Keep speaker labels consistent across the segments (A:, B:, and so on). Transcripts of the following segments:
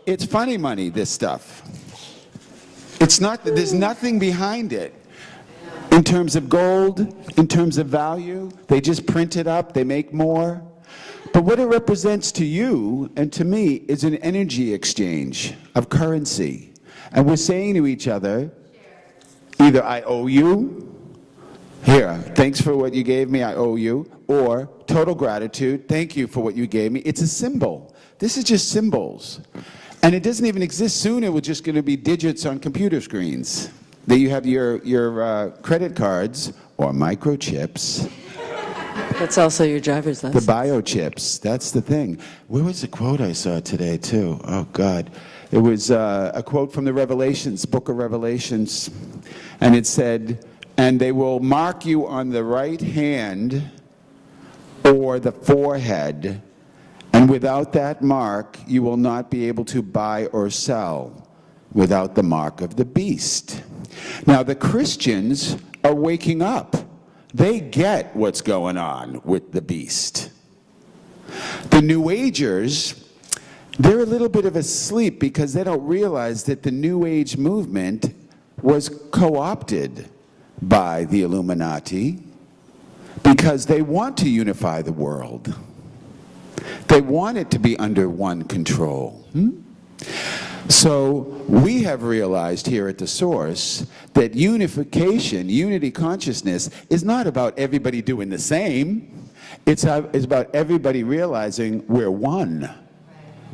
A: it's funny money, this stuff. It's not, there's nothing behind it. In terms of gold, in terms of value, they just print it up, they make more. But what it represents to you and to me is an energy exchange of currency. And we're saying to each other, either I owe you, here, thanks for what you gave me, I owe you, or total gratitude, thank you for what you gave me. It's a symbol. This is just symbols. And it doesn't even exist. Soon it will just going to be digits on computer screens. That you have your credit cards or microchips.
B: That's also your driver's license.
A: The biochips, that's the thing. Where was the quote I saw today too? Oh God. It was a quote from the Revelations, Book of Revelations. And it said, and they will mark you on the right hand or the forehead. And without that mark, you will not be able to buy or sell without the mark of the beast. Now, the Christians are waking up. They get what's going on with the beast. The New Agers, they're a little bit of asleep because they don't realize that the New Age movement was co-opted by the Illuminati because they want to unify the world. They want it to be under one control. So we have realized here at the Source that unification, unity consciousness, is not about everybody doing the same. It's about everybody realizing we're one,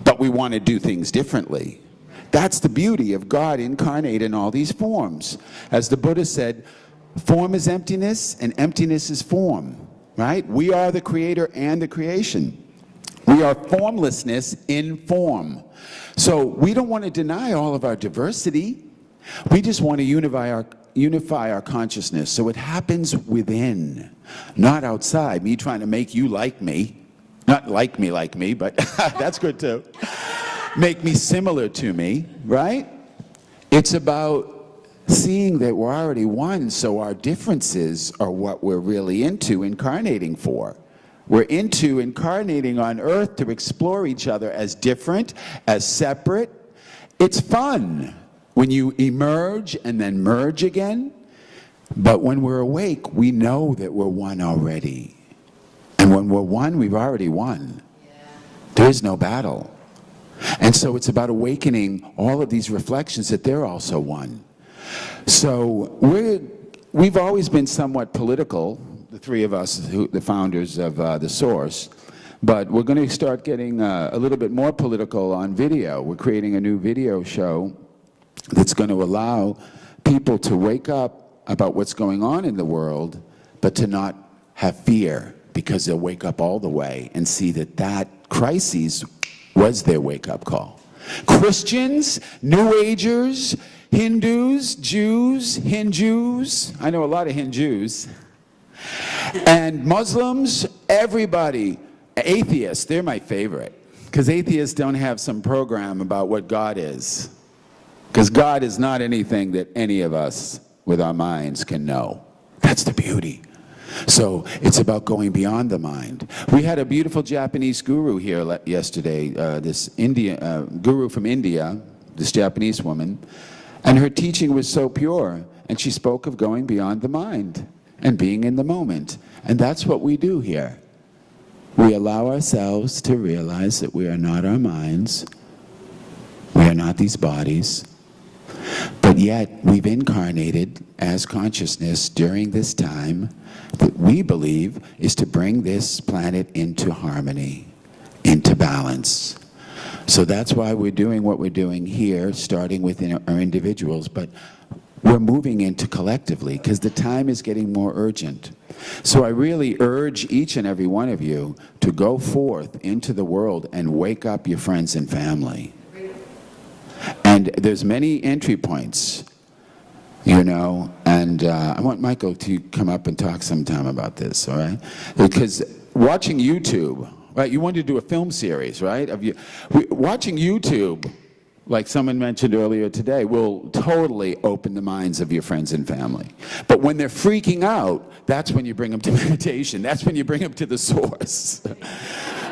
A: but we want to do things differently. That's the beauty of God incarnate in all these forms. As the Buddha said, form is emptiness and emptiness is form, right? We are the creator and the creation. We are formlessness in form. So we don't want to deny all of our diversity. We just want to unify our consciousness so it happens within, not outside. Me trying to make you like me. Not like me, but that's good too. Make me similar to me, right? It's about seeing that we're already one, so our differences are what we're really into incarnating for. We're into incarnating on Earth to explore each other as different, as separate. It's fun when you emerge and then merge again. But when we're awake, we know that we're one already. And when we're one, we've already won. There is no battle. And so it's about awakening all of these reflections that they're also one. So we've always been somewhat political, the three of us, the founders of the Source, but we're going to start getting a little bit more political on video. We're creating a new video show that's going to allow people to wake up about what's going on in the world, but to not have fear, because they'll wake up all the way and see that that crisis was their wake-up call. Christians, New Agers, Hindus, Jews, Hindus, I know a lot of Hindus, and Muslims, everybody, atheists, they're my favorite, because atheists don't have some program about what God is, because God is not anything that any of us with our minds can know. That's the beauty. So it's about going beyond the mind. We had a beautiful Japanese guru here yesterday, this guru from India, this Japanese woman, and her teaching was so pure, and she spoke of going beyond the mind and being in the moment. And that's what we do here. We allow ourselves to realize that we are not our minds, we are not these bodies, but yet we've incarnated as consciousness during this time that we believe is to bring this planet into harmony, into balance. So that's why we're doing what we're doing here, starting within our individuals, but we're moving into collectively, because the time is getting more urgent. So I really urge each and every one of you to go forth into the world and wake up your friends and family. And there's many entry points, you know, and I want Michael to come up and talk sometime about this, all right? Because watching YouTube, right, you wanted to do a film series, right? Watching YouTube, like someone mentioned earlier today, will totally open the minds of your friends and family. But when they're freaking out, that's when you bring them to meditation. That's when you bring them to the Source.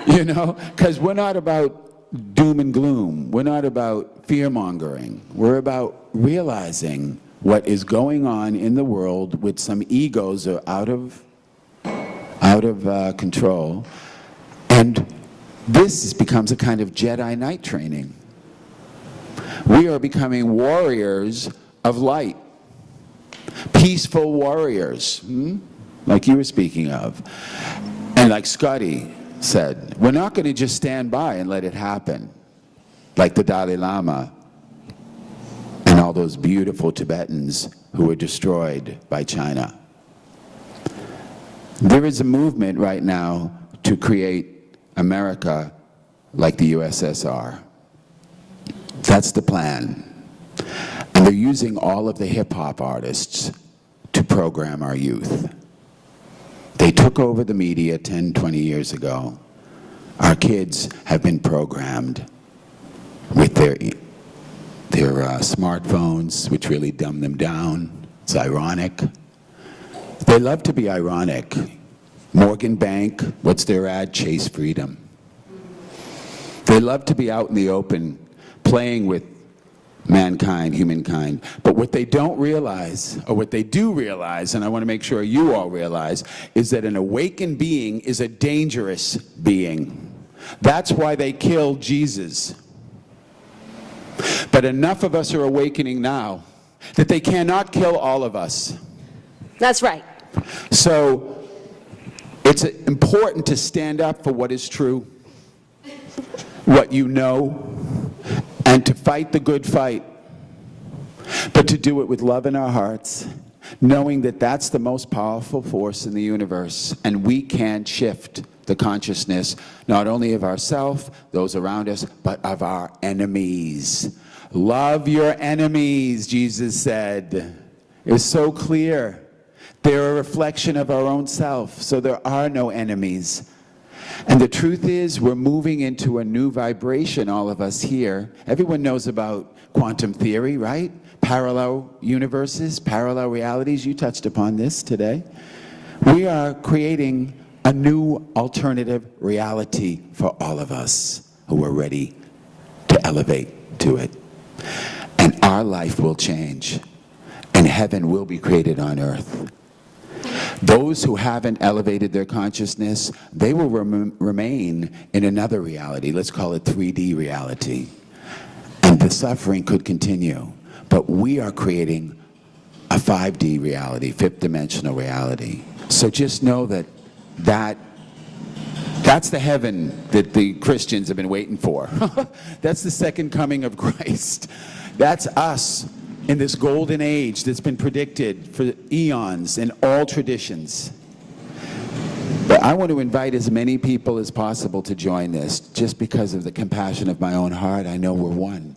A: You know, because we're not about doom and gloom. We're not about fear-mongering. We're about realizing what is going on in the world with some egos are out of control. And this becomes a kind of Jedi Knight training. We are becoming warriors of light. Peaceful warriors, like you were speaking of. And like Scotty said, we're not going to just stand by and let it happen, like the Dalai Lama and all those beautiful Tibetans who were destroyed by China. There is a movement right now to create America like the USSR. That's the plan. And they're using all of the hip-hop artists to program our youth. They took over the media 10, 20 years ago. Our kids have been programmed with their smartphones, which really dumb them down. It's ironic. They love to be ironic. Morgan Bank, what's their ad? Chase freedom. They love to be out in the open, playing with mankind, humankind. But what they don't realize, or what they do realize, and I want to make sure you all realize, is that an awakened being is a dangerous being. That's why they killed Jesus. But enough of us are awakening now that they cannot kill all of us.
B: That's right.
A: So it's important to stand up for what is true, what you know, and to fight the good fight, but to do it with love in our hearts, knowing that that's the most powerful force in the universe, and we can shift the consciousness, not only of ourselves, those around us, but of our enemies. Love your enemies, Jesus said. It's so clear. They're a reflection of our own self, so there are no enemies. And the truth is, we're moving into a new vibration, all of us here. Everyone knows about quantum theory, right? Parallel universes, parallel realities. You touched upon this today. We are creating a new alternative reality for all of us who are ready to elevate to it. And our life will change, and heaven will be created on earth. Those who haven't elevated their consciousness, they will remain in another reality. Let's call it 3D reality. And the suffering could continue. But we are creating a 5D reality, fifth dimensional reality. So just know that's the heaven that the Christians have been waiting for. That's the second coming of Christ. That's us in this golden age that's been predicted for eons in all traditions. But I want to invite as many people as possible to join this, just because of the compassion of my own heart. I know we're one.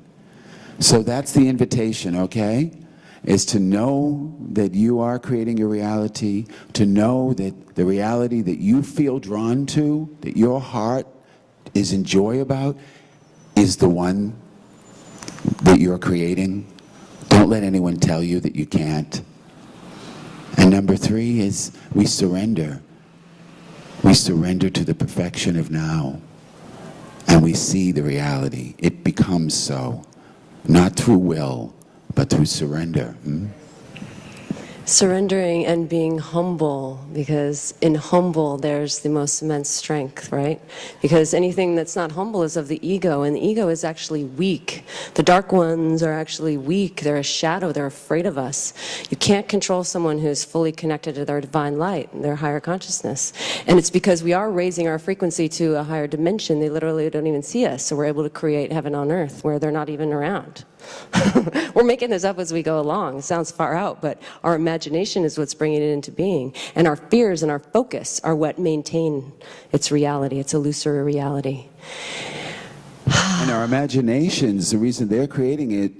A: So that's the invitation, okay? Is to know that you are creating your reality, to know that the reality that you feel drawn to, that your heart is in joy about, is the one that you're creating. Don't let anyone tell you that you can't. And number 3 is we surrender. We surrender to the perfection of now. And we see the reality. It becomes so. Not through will, but through surrender.
B: Surrendering and being humble, because in humble there's the most immense strength, right? Because anything that's not humble is of the ego, and the ego is actually weak. The dark ones are actually weak. They're a shadow. They're afraid of us. You can't control someone who's fully connected to their divine light, their higher consciousness. And it's because we are raising our frequency to a higher dimension. They literally don't even see us, so we're able to create heaven on earth where they're not even around. We're making this up as we go along. It sounds far out, but our imagination is what's bringing it into being. And our fears and our focus are what maintain its reality, its illusory reality.
A: And our imaginations, the reason they're creating it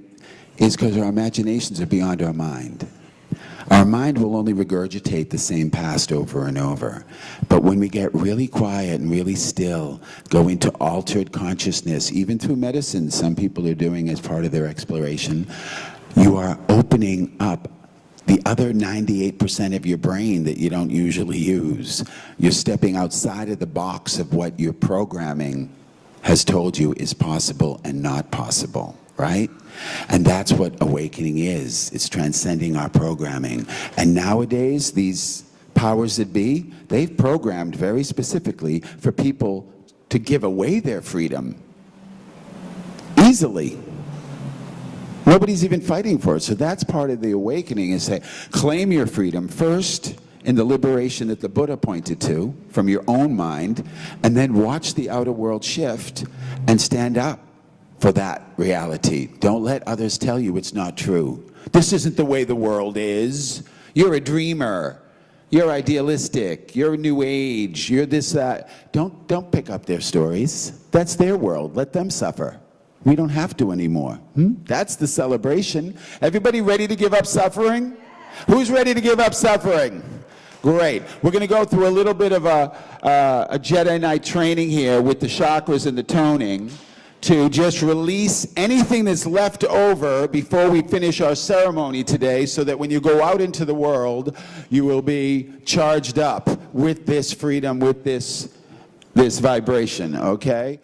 A: is because our imaginations are beyond our mind. Our mind will only regurgitate the same past over and over. But when we get really quiet and really still, go into altered consciousness, even through medicine, some people are doing as part of their exploration, you are opening up the other 98% of your brain that you don't usually use. You're stepping outside of the box of what you're programming has told you is possible and not possible, right? And that's what awakening is. It's transcending our programming. And nowadays, these powers that be, they've programmed very specifically for people to give away their freedom easily. Nobody's even fighting for it. So that's part of the awakening, is say, claim your freedom first in the liberation that the Buddha pointed to from your own mind, and then watch the outer world shift and stand up for that reality. Don't let others tell you it's not true. This isn't the way the world is. You're a dreamer. You're idealistic. You're new age. You're this, that. Don't pick up their stories. That's their world. Let them suffer. We don't have to anymore. That's the celebration. Everybody ready to give up suffering? Who's ready to give up suffering? Great. We're going to go through a little bit of a Jedi Knight training here with the chakras and the toning to just release anything that's left over before we finish our ceremony today, so that when you go out into the world, you will be charged up with this freedom, with this vibration, okay?